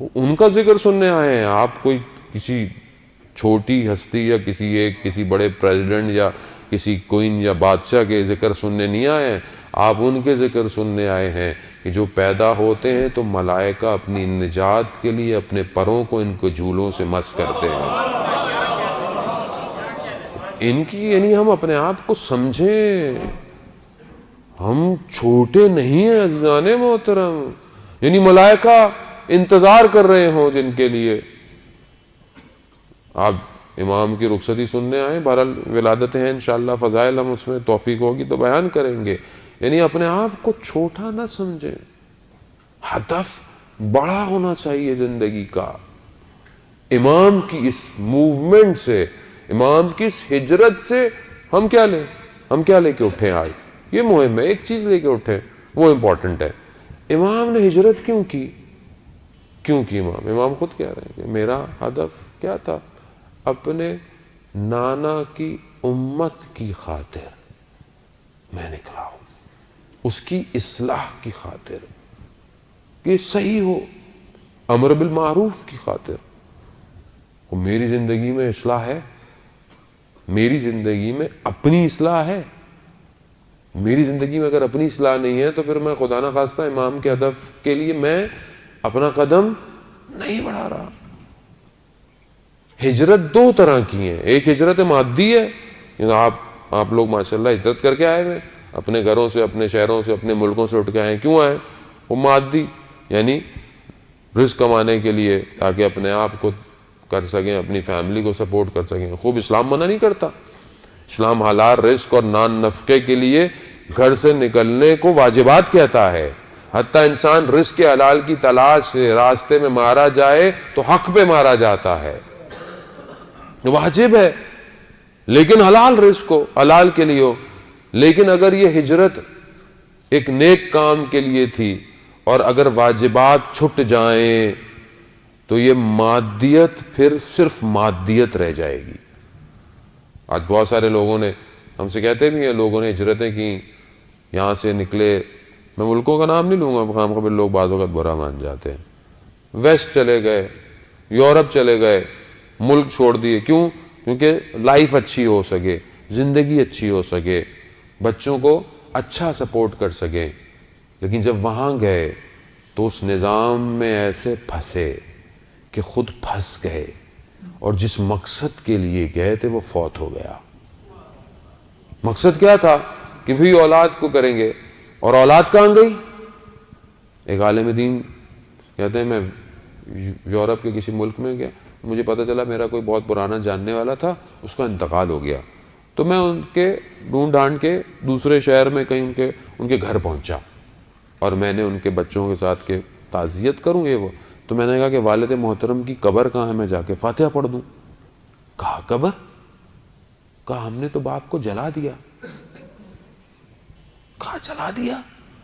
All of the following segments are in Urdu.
ان کا ذکر سننے آئے ہیں آپ، کوئی کسی چھوٹی ہستی یا کسی بڑے پریزیڈنٹ یا کسی کوئن یا بادشاہ کے ذکر سننے نہیں آئے ہیں، آپ ان کے ذکر سننے آئے ہیں کہ جو پیدا ہوتے ہیں تو ملائکہ اپنی نجات کے لیے اپنے پروں کو ان کو جھولوں سے مس کرتے ہیں۔ ان کی یعنی ہم اپنے آپ کو سمجھیں، ہم چھوٹے نہیں ہیں عزیزان محترم، یعنی ملائکہ انتظار کر رہے ہوں جن کے لیے۔ آپ امام کی رخصتی سننے آئیں، بہرحال ولادتیں ہیں انشاءاللہ، فضائل ہم اس میں توفیق ہوگی تو بیان کریں گے، یعنی اپنے آپ کو چھوٹا نہ سمجھیں، ہدف بڑا ہونا چاہیے زندگی کا۔ امام کی اس موومنٹ سے، امام کی اس ہجرت سے ہم کیا لے کے اٹھیں آج؟ یہ مہم ہے، ایک چیز لے کے اٹھیں، وہ امپورٹنٹ ہے۔ امام نے ہجرت کیوں کی امام خود کہہ رہے ہیں کہ میرا ہدف کیا تھا؟ اپنے نانا کی امت کی خاطر میں نکلا ہوں، اس کی اصلاح کی خاطر کہ صحیح ہو، امر بالمعروف کی خاطر۔ میری زندگی میں اصلاح ہے، میری زندگی میں اپنی اصلاح ہے، میری زندگی میں اگر اپنی اصلاح نہیں ہے تو پھر میں خدا نہ خواستہ امام کے ہدف کے لیے میں اپنا قدم نہیں بڑھا رہا۔ ہجرت دو طرح کی ہیں، ایک ہجرت مادی ہے، یعنی آپ لوگ ماشاءاللہ ہجرت کر کے آئے ہوئے، اپنے گھروں سے، اپنے شہروں سے، اپنے ملکوں سے اٹھ کے آئے، کیوں آئے؟ وہ مادی، یعنی رزق کمانے کے لیے، تاکہ اپنے آپ کو کر سکیں، اپنی فیملی کو سپورٹ کر سکیں۔ خوب اسلام منع نہیں کرتا، اسلام حلال رزق اور نان نفقے کے لیے گھر سے نکلنے کو واجبات کہتا ہے، حتیٰ انسان رزق حلال کی تلاش سے راستے میں مارا جائے تو حق پہ مارا جاتا ہے، واجب ہے، لیکن حلال رزق ہو، حلال کے لیے ہو۔ لیکن اگر یہ ہجرت ایک نیک کام کے لیے تھی اور اگر واجبات چھٹ جائیں تو یہ مادیت پھر صرف مادیت رہ جائے گی۔ آج بہت سارے لوگوں نے ہم سے کہتے بھی ہیں، لوگوں نے ہجرتیں کی، یہاں سے نکلے، میں ملکوں کا نام نہیں لوں گا، خام خبر لوگ بعض وقت برا مان جاتے ہیں، ویسٹ چلے گئے، یورپ چلے گئے، ملک چھوڑ دیے، کیونکہ لائف اچھی ہو سکے، زندگی اچھی ہو سکے، بچوں کو اچھا سپورٹ کر سکے۔ لیکن جب وہاں گئے تو اس نظام میں ایسے پھنسے کہ خود پھنس گئے، اور جس مقصد کے لیے گئے تھے وہ فوت ہو گیا۔ مقصد کیا تھا کہ بھی اولاد کو کریں گے، اور اولاد کہاں گئی؟ ایک عالم دین کہتے ہیں میں یورپ کے کسی ملک میں گیا، مجھے پتہ چلا میرا کوئی بہت پرانا جاننے والا تھا، اس کا انتقال ہو گیا، تو میں ان کے ڈھونڈ ڈھانڈ کے دوسرے شہر میں کہیں ان کے گھر پہنچا، اور میں نے ان کے بچوں کے ساتھ کے تعزیت کروں یہ وہ، تو میں نے کہا کہ والد محترم کی قبر کہاں ہے، میں جا کے فاتحہ پڑھ دوں۔ کہا قبر؟ کہا ہم نے تو باپ کو جلا دیا۔ کہا جلا دیا؟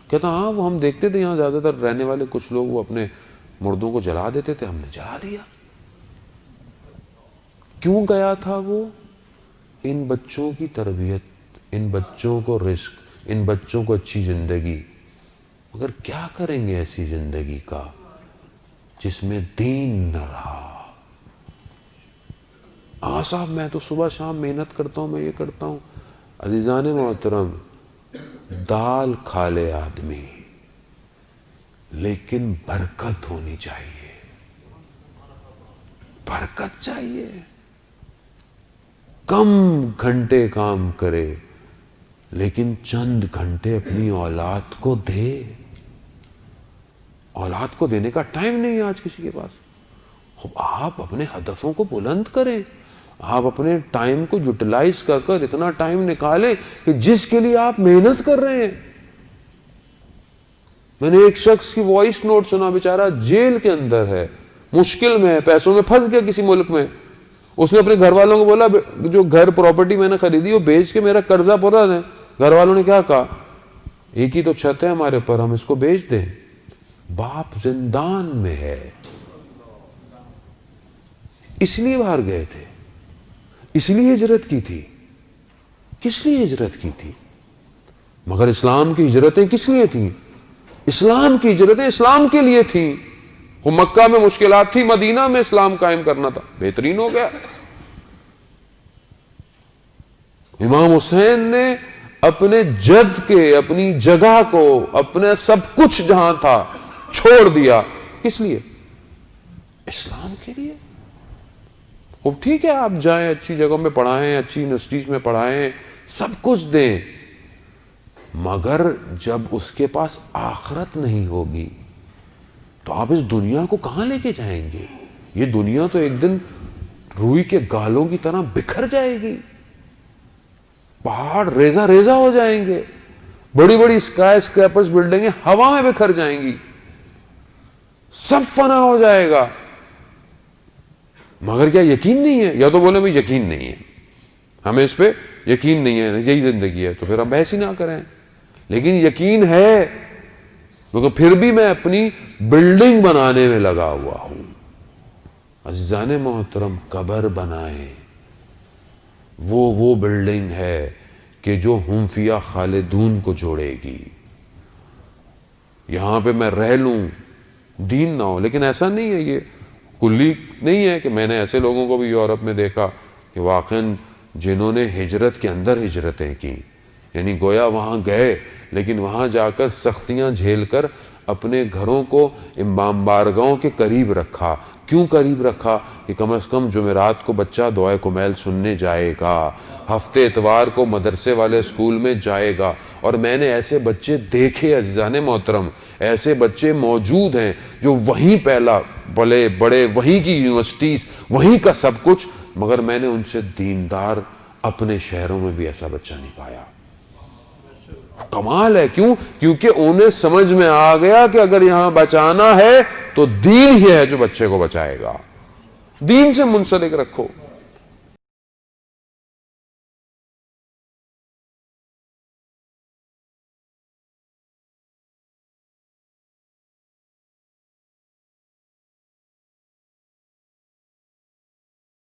کہتا ہاں، وہ ہم دیکھتے تھے یہاں زیادہ تر رہنے والے کچھ لوگ وہ اپنے مردوں کو جلا دیتے تھے، ہم نے جلا دیا۔ کیوں گیا تھا وہ؟ ان بچوں کی تربیت، ان بچوں کو رزق، ان بچوں کو اچھی زندگی۔ مگر کیا کریں گے ایسی زندگی کا جس میں دین نہ رہا؟ صاحب میں تو صبح شام محنت کرتا ہوں، میں یہ کرتا ہوں۔ عزیزان محترم، دال کھا لے آدمی لیکن برکت ہونی چاہیے، برکت چاہیے۔ کم گھنٹے کام کرے لیکن چند گھنٹے اپنی اولاد کو دے۔ اولاد کو دینے کا ٹائم نہیں ہے آج کسی کے پاس۔ آپ اپنے ہدفوں کو بلند کریں، آپ اپنے ٹائم کو یوٹیلائز کر کر اتنا ٹائم نکالیں کہ جس کے لیے آپ محنت کر رہے ہیں۔ میں نے ایک شخص کی وائس نوٹ سنا، بیچارہ جیل کے اندر ہے، مشکل میں ہے، پیسوں میں پھنس گیا کسی ملک میں۔ اس نے اپنے گھر والوں کو بولا جو گھر پراپرٹی میں نے خریدی وہ بیچ کے میرا قرضہ پورا دیں۔ گھر والوں نے کیا کہا؟ ایک ہی تو چھت ہے ہمارے پر، ہم اس کو بیچ دیں۔ باپ زندان میں ہے، اس لیے باہر گئے تھے، اس لیے ہجرت کی تھی۔ کس لیے ہجرت کی تھی؟ مگر اسلام کی ہجرتیں کس لیے تھیں؟ اسلام کی ہجرتیں اسلام کے لیے تھیں۔ وہ مکہ میں مشکلات تھی، مدینہ میں اسلام قائم کرنا تھا، بہترین ہو گیا۔ امام حسین نے اپنے جد کے، اپنی جگہ کو، اپنے سب کچھ جہاں تھا چھوڑ دیا، کس لیے؟ اسلام کے لیے۔ وہ ٹھیک ہے آپ جائیں اچھی جگہوں میں پڑھائیں، اچھی یونیورسٹیز میں پڑھائیں، سب کچھ دیں، مگر جب اس کے پاس آخرت نہیں ہوگی تو آپ اس دنیا کو کہاں لے کے جائیں گے؟ یہ دنیا تو ایک دن روئی کے گالوں کی طرح بکھر جائے گی، پہاڑ ریزہ ریزہ ہو جائیں گے، بڑی بڑی اسکائی اسکریپرز بلڈنگیں ہوا میں بکھر جائیں گی، سب فنا ہو جائے گا۔ مگر کیا یقین نہیں ہے؟ یا تو بولے بھائی یقین نہیں ہے، ہمیں اس پہ یقین نہیں ہے، یہی زندگی ہے، تو پھر ہم بحث ہی نہ کریں۔ لیکن یقین ہے، کیونکہ پھر بھی میں اپنی بلڈنگ بنانے میں لگا ہوا ہوں۔ عزیزان محترم، قبر بنائیں، وہ بلڈنگ ہے کہ جو ہم فیہا خالدون کو جوڑے گی۔ یہاں پہ میں رہ لوں، دین نہ ہو، لیکن ایسا نہیں ہے، یہ کلی نہیں ہے کہ میں نے ایسے لوگوں کو بھی یورپ میں دیکھا کہ واقعاً جنہوں نے ہجرت کے اندر ہجرتیں کی، یعنی گویا وہاں گئے لیکن وہاں جا کر سختیاں جھیل کر اپنے گھروں کو امام بارگاہوں کے قریب رکھا۔ کیوں قریب رکھا؟ کہ کم از کم جمعرات کو بچہ دعائے کمیل سننے جائے گا، ہفتے اتوار کو مدرسے والے اسکول میں جائے گا۔ اور میں نے ایسے بچے دیکھے عزیزان محترم، ایسے بچے موجود ہیں جو وہیں پہلا بڑے بڑے وہیں کی یونیورسٹیز، وہیں کا سب کچھ، مگر میں نے ان سے دیندار اپنے شہروں میں بھی ایسا بچہ نہیں پایا۔ کمال ہے، کیوں؟ کیونکہ انہیں سمجھ میں آ گیا کہ اگر یہاں بچانا ہے تو دین ہی ہے جو بچے کو بچائے گا۔ دین سے منسلک رکھو۔